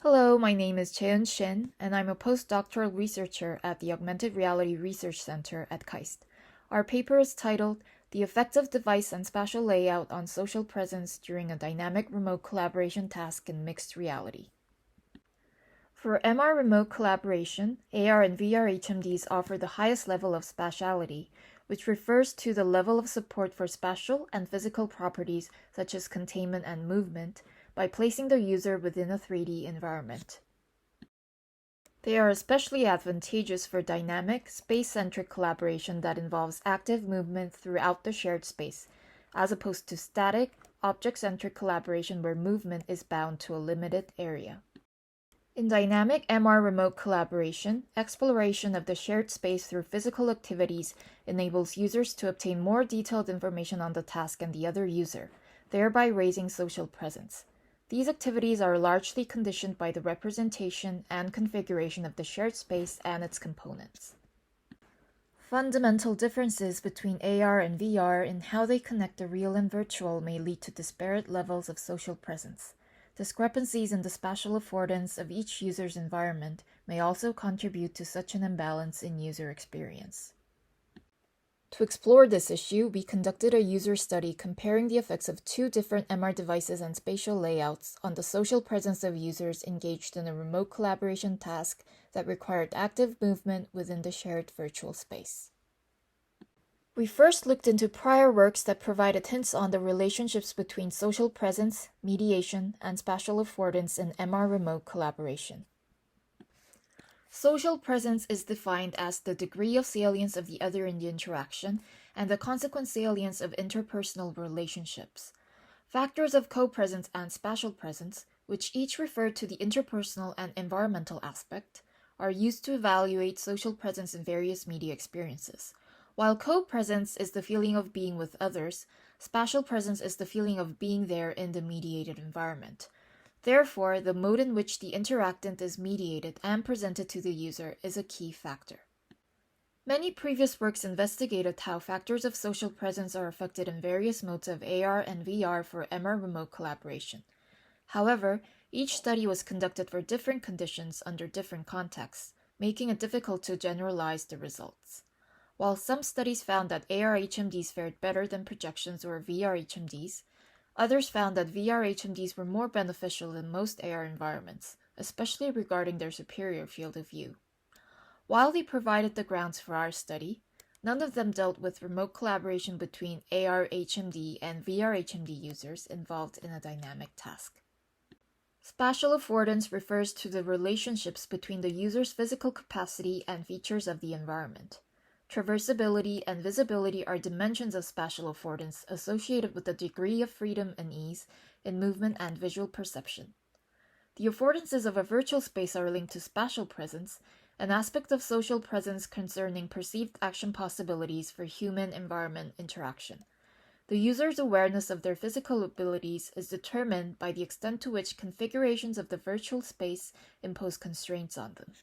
Hello, my name is Jae-eun Shin, and I'm a postdoctoral researcher at the Augmented Reality Research Center at KAIST. Our paper is titled The Effects of Device and Spatial Layout on Social Presence During a Dynamic Remote Collaboration Task in Mixed Reality. For MR remote collaboration, AR and VR HMDs offer the highest level of spatiality, which refers to the level of support for spatial and physical properties such as containment and movement, by placing the user within a 3D environment. They are especially advantageous for dynamic, space-centric collaboration that involves active movement throughout the shared space, as opposed to static, object-centric collaboration where movement is bound to a limited area. In dynamic MR remote collaboration, exploration of the shared space through physical activities enables users to obtain more detailed information on the task and the other user, thereby raising social presence. These activities are largely conditioned by the representation and configuration of the shared space and its components. Fundamental differences between AR and VR in how they connect the real and virtual may lead to disparate levels of social presence. Discrepancies in the spatial affordance of each user's environment may also contribute to such an imbalance in user experience. To explore this issue, we conducted a user study comparing the effects of two different MR devices and spatial layouts on the social presence of users engaged in a remote collaboration task that required active movement within the shared virtual space. We first looked into prior works that provided hints on the relationships between social presence, mediation, and spatial affordance in MR remote collaboration. Social presence is defined as the degree of salience of the other in the interaction and the consequent salience of interpersonal relationships. Factors of co-presence and spatial presence, which each refer to the interpersonal and environmental aspect, are used to evaluate social presence in various media experiences. While co-presence is the feeling of being with others, spatial presence is the feeling of being there in the mediated environment. Therefore, the mode in which the interactant is mediated and presented to the user is a key factor. Many previous works investigated how factors of social presence are affected in various modes of AR and VR for MR remote collaboration. However, each study was conducted for different conditions under different contexts, making it difficult to generalize the results. While some studies found that AR HMDs fared better than projections or VR HMDs, others found that VR HMDs were more beneficial than most AR environments, especially regarding their superior field of view. While they provided the grounds for our study, none of them dealt with remote collaboration between AR HMD and VR HMD users involved in a dynamic task. Spatial affordance refers to the relationships between the user's physical capacity and features of the environment. Traversability and visibility are dimensions of spatial affordance associated with the degree of freedom and ease in movement and visual perception. The affordances of a virtual space are linked to spatial presence, an aspect of social presence concerning perceived action possibilities for human-environment interaction. The user's awareness of their physical abilities is determined by the extent to which configurations of the virtual space impose constraints on them.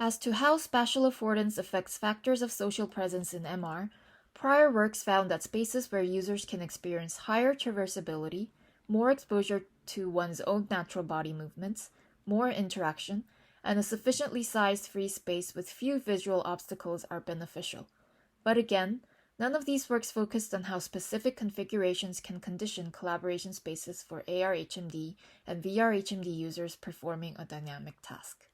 As to how spatial affordance affects factors of social presence in MR, prior works found that spaces where users can experience higher traversability, more exposure to one's own natural body movements, more interaction, and a sufficiently sized free space with few visual obstacles are beneficial. But again, none of these works focused on how specific configurations can condition collaboration spaces for AR HMD and VR HMD users performing a dynamic task.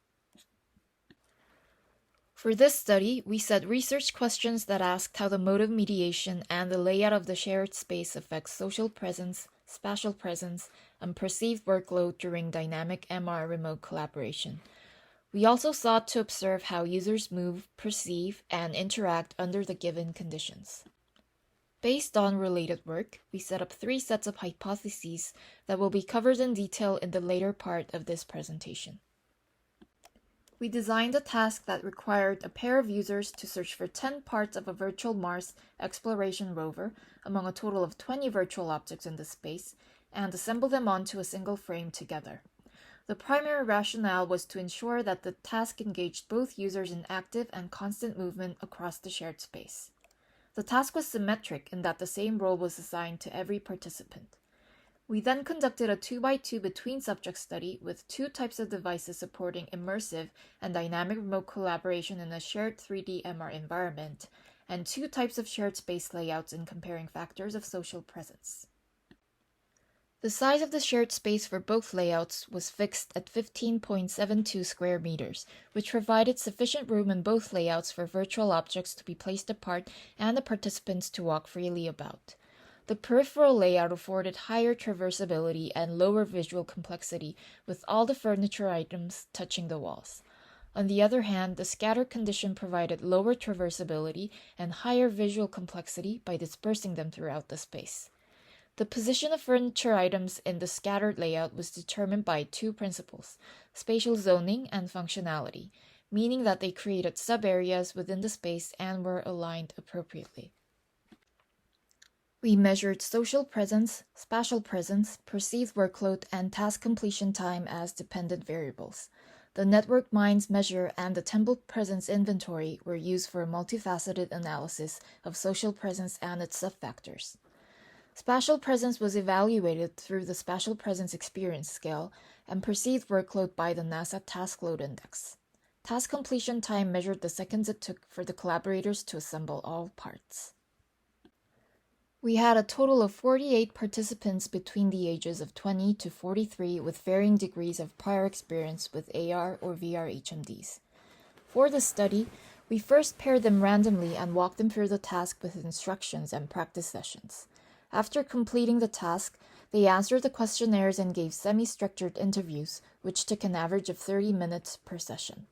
For this study, we set research questions that asked how the mode of mediation and the layout of the shared space affects social presence, spatial presence, and perceived workload during dynamic MR remote collaboration. We also sought to observe how users move, perceive, and interact under the given conditions. Based on related work, we set up 3 sets of hypotheses that will be covered in detail in the later part of this presentation. We designed a task that required a pair of users to search for 10 parts of a virtual Mars exploration rover among a total of 20 virtual objects in the space and assemble them onto a single frame together. The primary rationale was to ensure that the task engaged both users in active and constant movement across the shared space. The task was symmetric in that the same role was assigned to every participant. We then conducted a 2x2 between subject study with 2 types of devices supporting immersive and dynamic remote collaboration in a shared 3D MR environment, and 2 types of shared space layouts in comparing factors of social presence. The size of the shared space for both layouts was fixed at 15.72 square meters, which provided sufficient room in both layouts for virtual objects to be placed apart and the participants to walk freely about. The peripheral layout afforded higher traversability and lower visual complexity, with all the furniture items touching the walls. On the other hand, the scattered condition provided lower traversability and higher visual complexity by dispersing them throughout the space. The position of furniture items in the scattered layout was determined by 2 principles, spatial zoning and functionality, meaning that they created sub-areas within the space and were aligned appropriately. We measured social presence, spatial presence, perceived workload, and task completion time as dependent variables. The network minds measure and the temple presence inventory were used for a multifaceted analysis of social presence and its subfactors. Spatial presence was evaluated through the Spatial Presence Experience Scale and perceived workload by the NASA Task Load Index. Task completion time measured the seconds it took for the collaborators to assemble all parts. We had a total of 48 participants between the ages of 20 to 43 with varying degrees of prior experience with AR or VR HMDs. For the study, we first paired them randomly and walked them through the task with instructions and practice sessions. After completing the task, they answered the questionnaires and gave semi-structured interviews, which took an average of 30 minutes per session.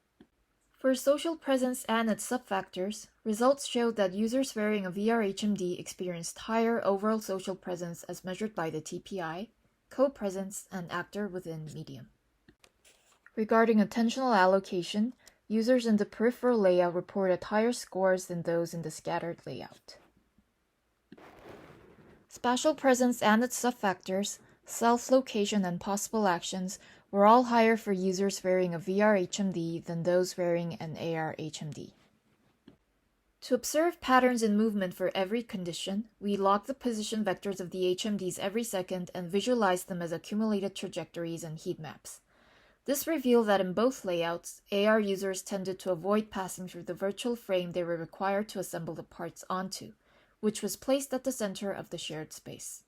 For social presence and its subfactors, results showed that users wearing a VR HMD experienced higher overall social presence as measured by the TPI, co-presence, and actor within medium. Regarding attentional allocation, users in the peripheral layout reported higher scores than those in the scattered layout. Spatial presence and its subfactors, self-location, and possible actions were all higher for users wearing a VR HMD than those wearing an AR HMD. To observe patterns in movement for every condition, we logged the position vectors of the HMDs every second and visualized them as accumulated trajectories and heat maps. This revealed that in both layouts, AR users tended to avoid passing through the virtual frame they were required to assemble the parts onto, which was placed at the center of the shared space.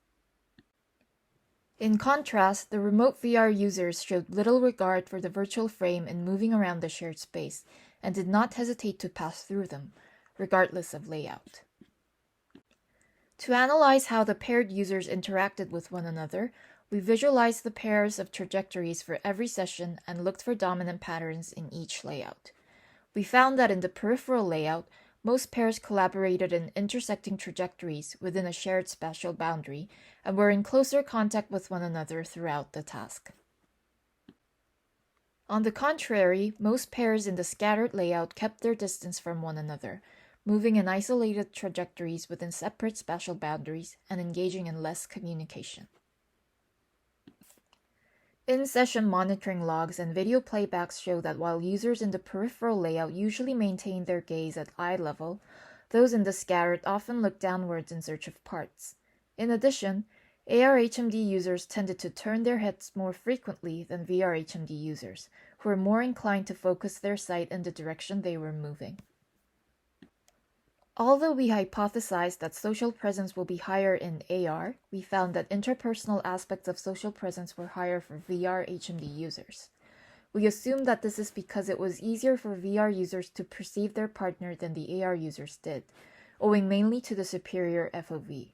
In contrast, the remote VR users showed little regard for the virtual frame in moving around the shared space and did not hesitate to pass through them, regardless of layout. To analyze how the paired users interacted with one another, we visualized the pairs of trajectories for every session and looked for dominant patterns in each layout. We found that in the peripheral layout, most pairs collaborated in intersecting trajectories within a shared spatial boundary and were in closer contact with one another throughout the task. On the contrary, most pairs in the scattered layout kept their distance from one another, moving in isolated trajectories within separate spatial boundaries and engaging in less communication. In-session monitoring logs and video playbacks show that while users in the peripheral layout usually maintain their gaze at eye level, those in the scattered often look downwards in search of parts. In addition, AR HMD users tended to turn their heads more frequently than VR HMD users, who were more inclined to focus their sight in the direction they were moving. Although we hypothesized that social presence will be higher in AR, we found that interpersonal aspects of social presence were higher for VR HMD users. We assumed that this is because it was easier for VR users to perceive their partner than the AR users did, owing mainly to the superior FOV.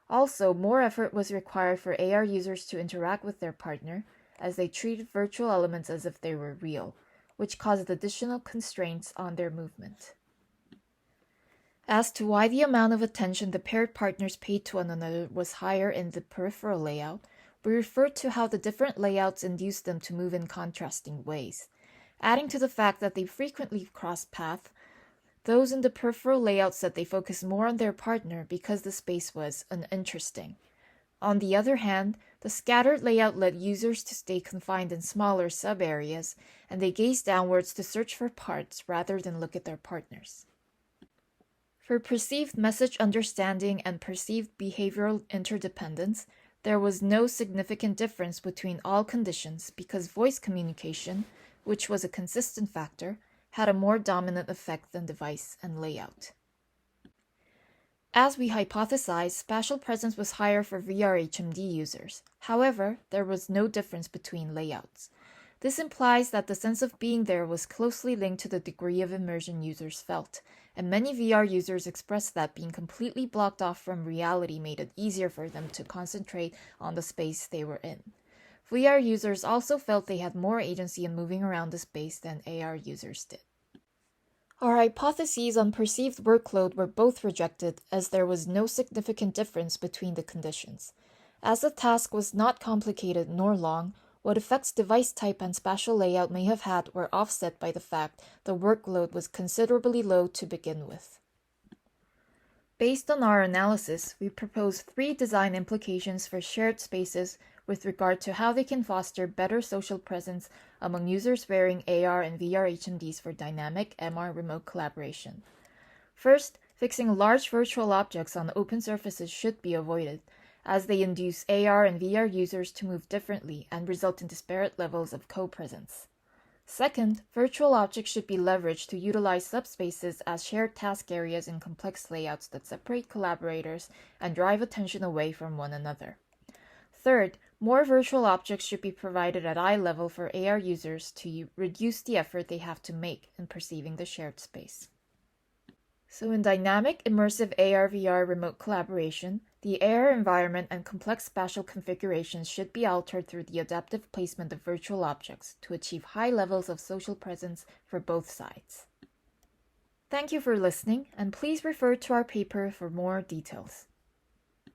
Also, more effort was required for AR users to interact with their partner, as they treated virtual elements as if they were real, which caused additional constraints on their movement. As to why the amount of attention the paired partners paid to one another was higher in the peripheral layout, we referred to how the different layouts induced them to move in contrasting ways. Adding to the fact that they frequently crossed paths, those in the peripheral layout said they focused more on their partner because the space was uninteresting. On the other hand, the scattered layout led users to stay confined in smaller sub-areas, and they gazed downwards to search for parts rather than look at their partners. For perceived message understanding and perceived behavioral interdependence, there was no significant difference between all conditions because voice communication, which was a consistent factor, had a more dominant effect than device and layout. As we hypothesized, spatial presence was higher for VR HMD users. However, there was no difference between layouts. This implies that the sense of being there was closely linked to the degree of immersion users felt, and many VR users expressed that being completely blocked off from reality made it easier for them to concentrate on the space they were in. VR users also felt they had more agency in moving around the space than AR users did. Our hypotheses on perceived workload were both rejected as there was no significant difference between the conditions. As the task was not complicated nor long, what effects device type and spatial layout may have had were offset by the fact the workload was considerably low to begin with. Based on our analysis, we propose 3 design implications for shared spaces with regard to how they can foster better social presence among users wearing AR and VR HMDs for dynamic MR remote collaboration. First, fixing large virtual objects on open surfaces should be avoided, as they induce AR and VR users to move differently and result in disparate levels of co-presence. Second, virtual objects should be leveraged to utilize subspaces as shared task areas in complex layouts that separate collaborators and drive attention away from one another. Third, more virtual objects should be provided at eye level for AR users to reduce the effort they have to make in perceiving the shared space. So in dynamic, immersive AR-VR remote collaboration, the AR environment and complex spatial configurations should be altered through the adaptive placement of virtual objects to achieve high levels of social presence for both sides. Thank you for listening, and please refer to our paper for more details.